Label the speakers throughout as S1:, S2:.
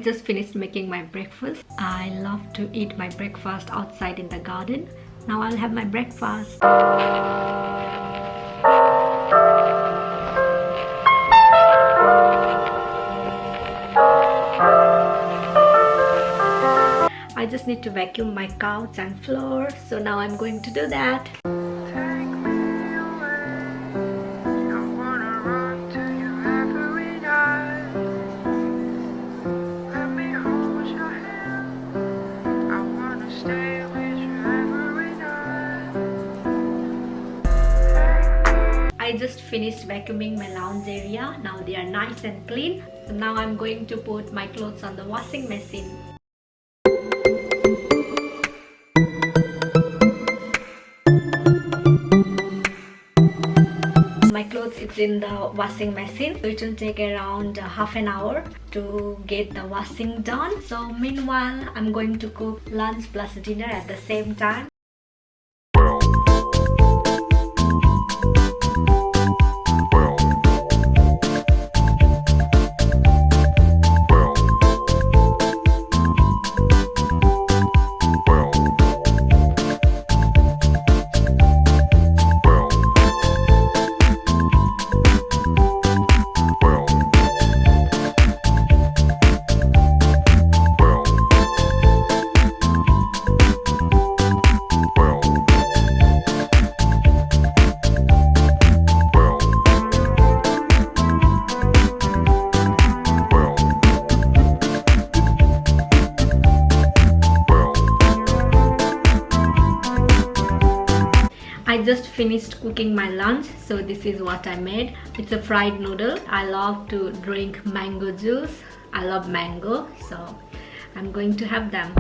S1: just finished making my breakfast. I love to eat my breakfast outside in the garden. Now I'll have my breakfast. I just need to vacuum my couch and floor, so now I'm going to do that. I just finished vacuuming my lounge area. Now they are nice and clean. So now I'm going to put my clothes on the washing machine. My clothes is in the washing machine, so it will take around half an hour to get the washing done. So meanwhile, I'm going to cook lunch plus dinner at the same time. I just finished cooking my lunch, so this is what I made. It's a fried noodle. I love to drink mango juice. I love mango, so I'm going to have them.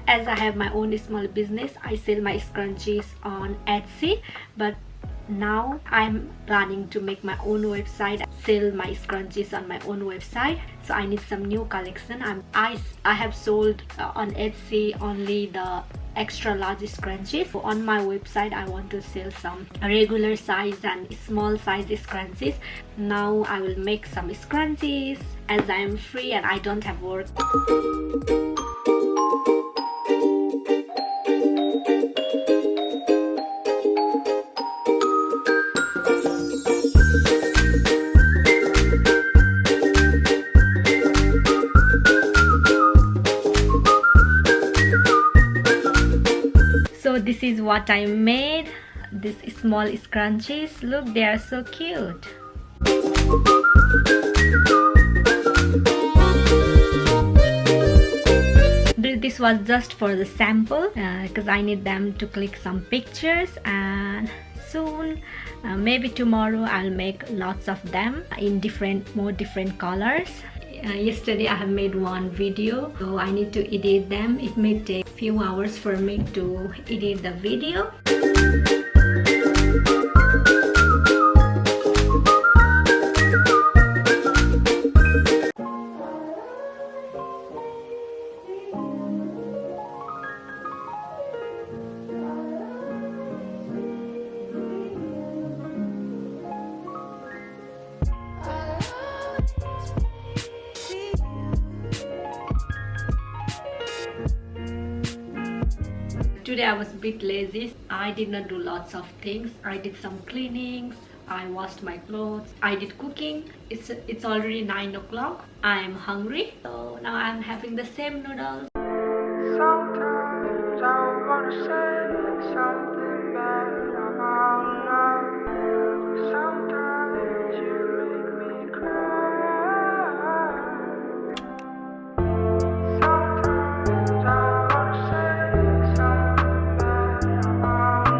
S1: As I have my own small business, I sell my scrunchies on Etsy, but now I'm planning to make my own website, sell my scrunchies on my own website. So I need some new collection. I have sold on Etsy only the extra large scrunchies. So on my website I want to sell some regular size and small size scrunchies. Now I will make some scrunchies as I am free and I don't have work. So this is what I made. These small scrunchies. Look, they are so cute. This was just for the sample because I need them to click some pictures, and soon maybe tomorrow I'll make lots of them in more different colors. Yesterday I have made one video, so I need to edit them. It may take a few hours for me to edit the video. Today I was a bit lazy. I did not do lots of things. I did some cleanings. I washed my clothes. I did cooking. It's already 9 o'clock. I am hungry. So now I'm having the same noodles.
S2: Sometimes I wanna say